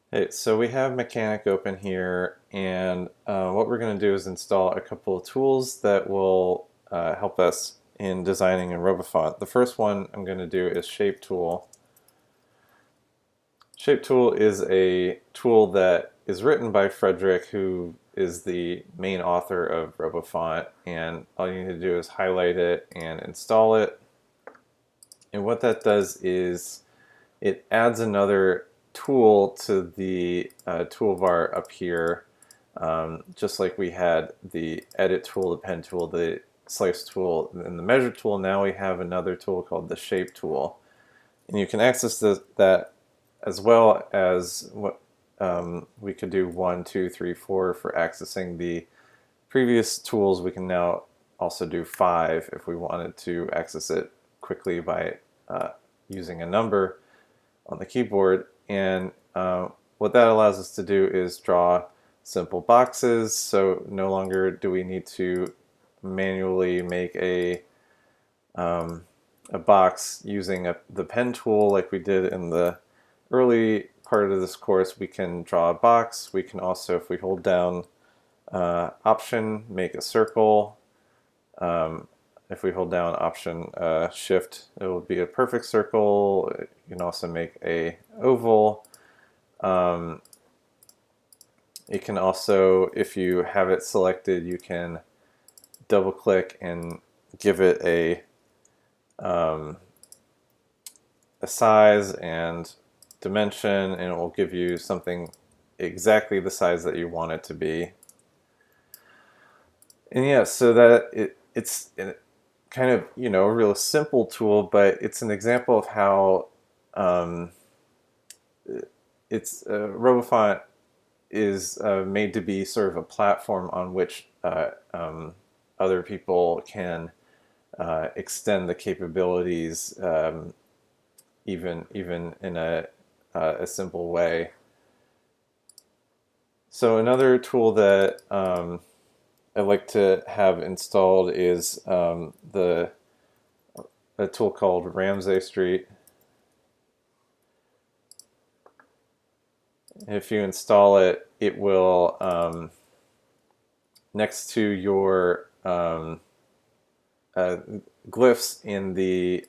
Hey, so we have Mechanic open here, and what we're going to do is install a couple of tools that will help us in designing in RoboFont. The first one I'm going to do is Shape Tool. Shape Tool is a tool that is written by Frederick, who is the main author of RoboFont, and all you need to do is highlight it and install it. And what that does is it adds another tool to the toolbar up here, just like we had the edit tool, the pen tool, the slice tool, and the measure tool. Now we have another tool called the shape tool, and you can access that as well as what we could do 1, 2, 3, 4 for accessing the previous tools. We can now also do 5 if we wanted to access it quickly by using a number on the keyboard. And what that allows us to do is draw simple boxes, so no longer do we need to manually make a box using the pen tool like we did in the early part of this course. We can draw a box. We can also, if we hold down Option, make a circle. If we hold down Option Shift, it will be a perfect circle. You can also make a oval. You can also, if you have it selected, you can double click and give it a size and dimension, and it will give you something exactly the size that you want it to be. And yeah, so that it's kind of, a real simple tool, but it's an example of how it's RoboFont is made to be sort of a platform on which other people can extend the capabilities, even in a simple way. So another tool that I like to have installed is a tool called Ramsay St. If you install it, it will next to your glyphs in the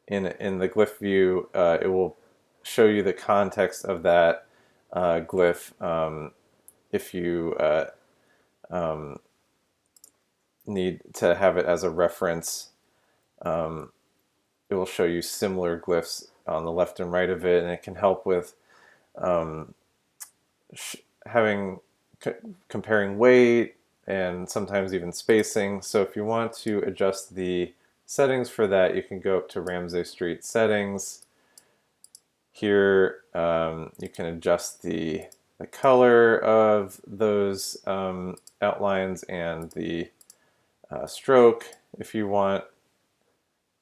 in the glyph view, it will show you the context of that glyph. If you need to have it as a reference, it will show you similar glyphs on the left and right of it, and it can help with having comparing weight and sometimes even spacing. So if you want to adjust the settings for that, you can go up to Ramsay St settings. Here you can adjust the color of those outlines and the stroke if you want.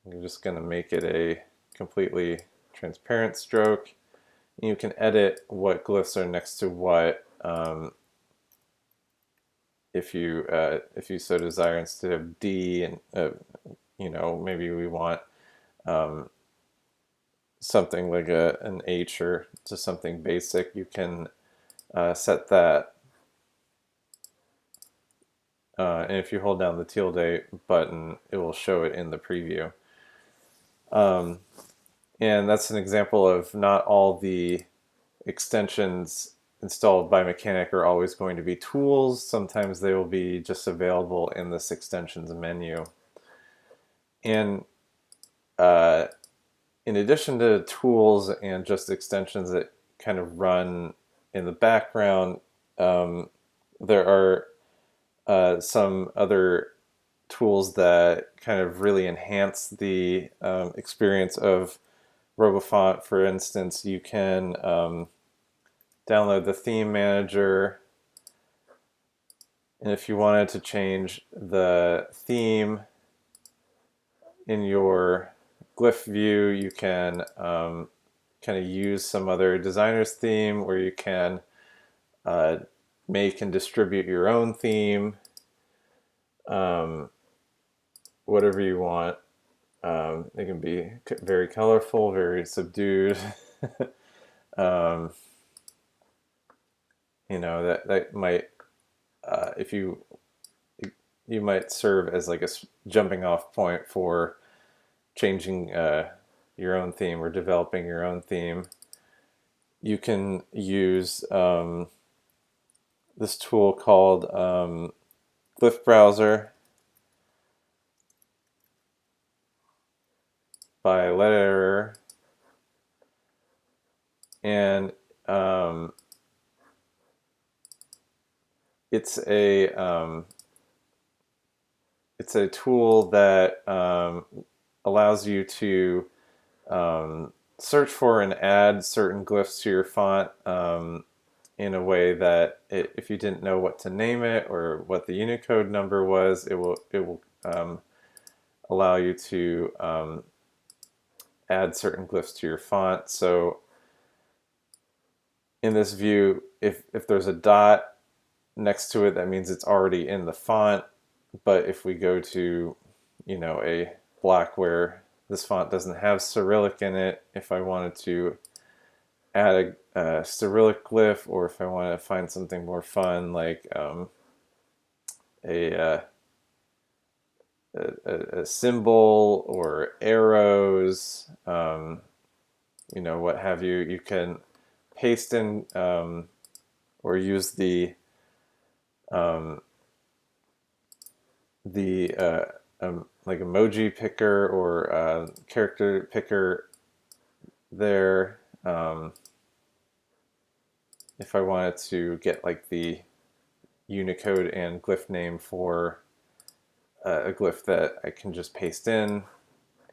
I'm just going to make it a completely transparent stroke. You can edit what glyphs are next to what, if you so desire. Instead of D, and maybe we want something like an H or just something basic. You can set that. And if you hold down the tilde button, it will show it in the preview. And that's an example of not all the extensions installed by Mechanic are always going to be tools. Sometimes they will be just available in this extensions menu. And in addition to tools and just extensions that kind of run in the background, there are some other tools that kind of really enhance the experience of RoboFont. For instance, you can download the theme manager, and if you wanted to change the theme in your glyph view, you can kind of use some other designer's theme, where you can make and distribute your own theme, whatever you want. It can be very colorful, very subdued. Um, you know, that might, if you might serve as like a jumping off point for changing your own theme or developing your own theme. You can use this tool called Glyph Browser by Letter, and it's a tool that allows you to search for and add certain glyphs to your font in a way that if you didn't know what to name it or what the Unicode number was, it will allow you to add certain glyphs to your font. So in this view, if there's a dot next to it, that means it's already in the font. But if we go to, a block where this font doesn't have Cyrillic in it, if I wanted to add a Cyrillic glyph, or if I want to find something more fun like a symbol or arrows, what have you, you can paste in or use the like emoji picker or character picker there. If I wanted to get like the Unicode and glyph name for a glyph that I can just paste in,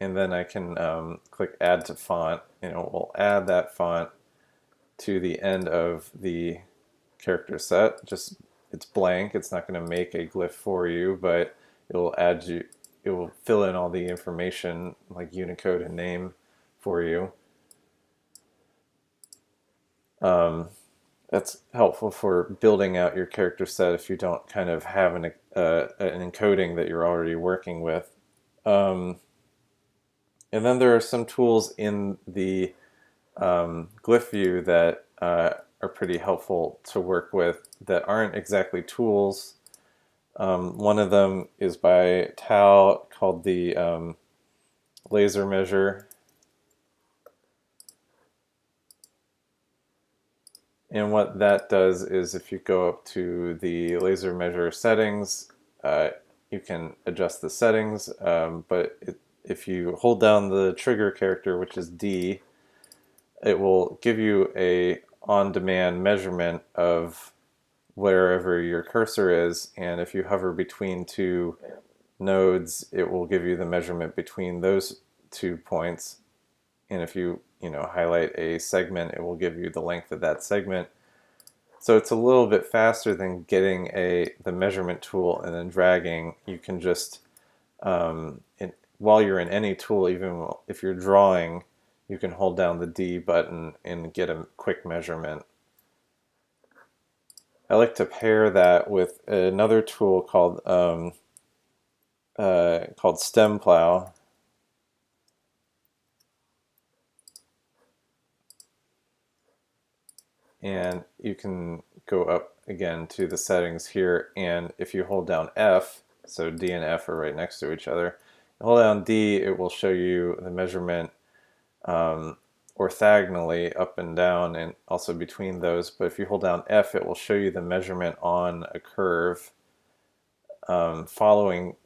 and then I can click add to font, and it will add that font to the end of the character set. Just, it's blank, it's not going to make a glyph for you, but it will fill in all the information like Unicode and name for you. That's helpful for building out your character set if you don't kind of have an encoding that you're already working with. And then there are some tools in the Glyph view that are pretty helpful to work with that aren't exactly tools. One of them is by Plow, called the laser measure. And what that does is if you go up to the laser measure settings, you can adjust the settings, but if you hold down the trigger character, which is D, it will give you a on-demand measurement of wherever your cursor is, and if you hover between two nodes, it will give you the measurement between those 2 points. And if you highlight a segment, it will give you the length of that segment. So it's a little bit faster than getting the measurement tool and then dragging. You can just while you're in any tool, even if you're drawing, you can hold down the D button and get a quick measurement. I like to pair that with another tool called Stem Plow. And you can go up again to the settings here, and if you hold down F, so D and F are right next to each other, hold down D, it will show you the measurement orthogonally up and down and also between those. But if you hold down F, it will show you the measurement on a curve following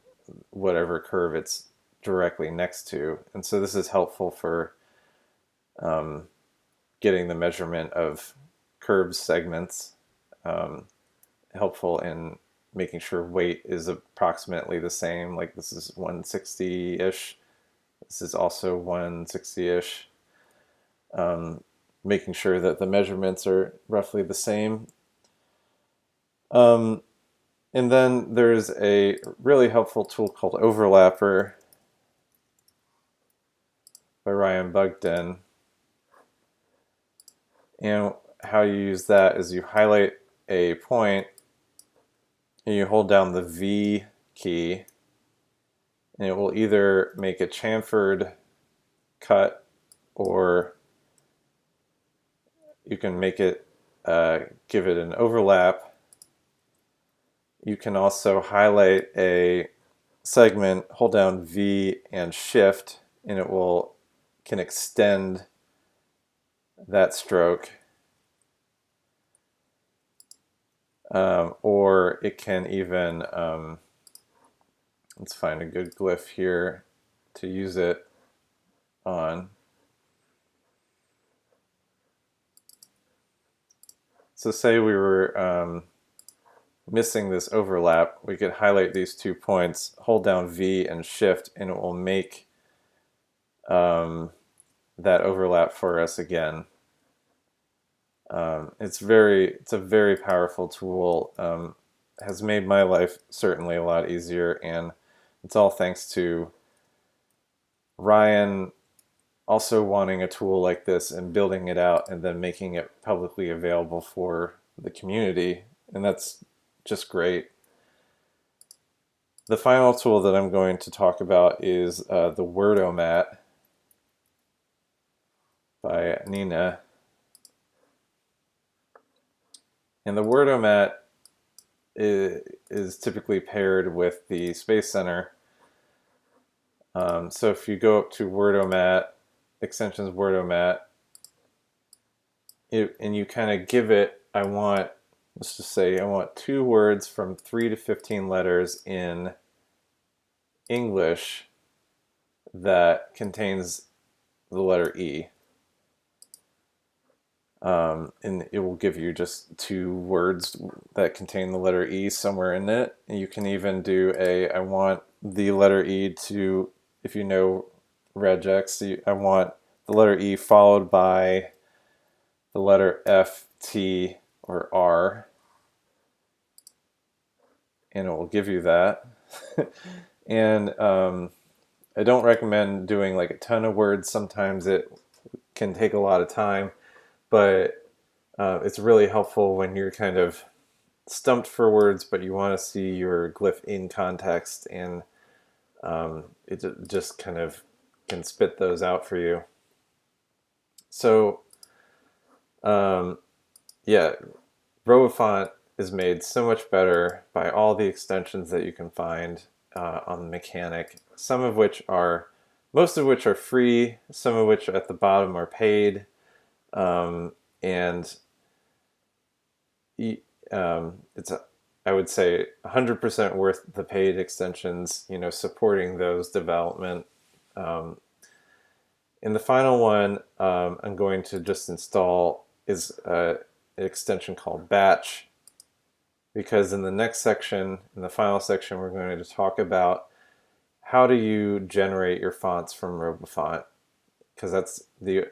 whatever curve it's directly next to. And so this is helpful for getting the measurement of curved segments, helpful in making sure weight is approximately the same. Like this is 160-ish. This is also 160-ish. Making sure that the measurements are roughly the same. And then there's a really helpful tool called Overlapper by Ryan Bugden. And how you use that is you highlight a point and you hold down the V key, and it will either make a chamfered cut or can make it, give it an overlap. You can also highlight a segment, hold down V and Shift, and it can extend that stroke. Or it can even, let's find a good glyph here to use it on. So say we were missing this overlap, we could highlight these 2 points, hold down V and Shift, and it will make that overlap for us again. It's a very powerful tool. Has made my life certainly a lot easier, and it's all thanks to Ryan also wanting a tool like this and building it out and then making it publicly available for the community, and that's just great. The final tool that I'm going to talk about is the Wordomat by Nina. And the Wordomat is typically paired with the Space Center. So if you go up to Wordomat, extensions Wordomat, and you kind of give it, let's just say I want 2 words from 3 to 15 letters in English that contains the letter E. And it will give you just 2 words that contain the letter E somewhere in it. And you can even do I want the letter E to, if you know regex, I want the letter E followed by the letter F, T, or R. And it will give you that. And I don't recommend doing like a ton of words. Sometimes it can take a lot of time. But it's really helpful when you're kind of stumped for words, but you want to see your glyph in context, and it just kind of can spit those out for you. So, yeah, RoboFont is made so much better by all the extensions that you can find on the mechanic. Most of which are free, some of which at the bottom are paid. And it's, I would say, 100% worth the paid extensions, supporting those development. In the final one, I'm going to just install is an extension called Batch, because in the next section, in the final section, we're going to talk about how do you generate your fonts from RoboFont, because that's the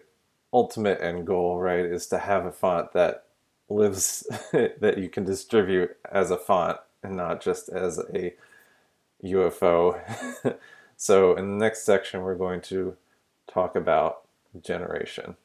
ultimate end goal, right, is to have a font that lives, that you can distribute as a font and not just as a UFO. So in the next section, we're going to talk about generation.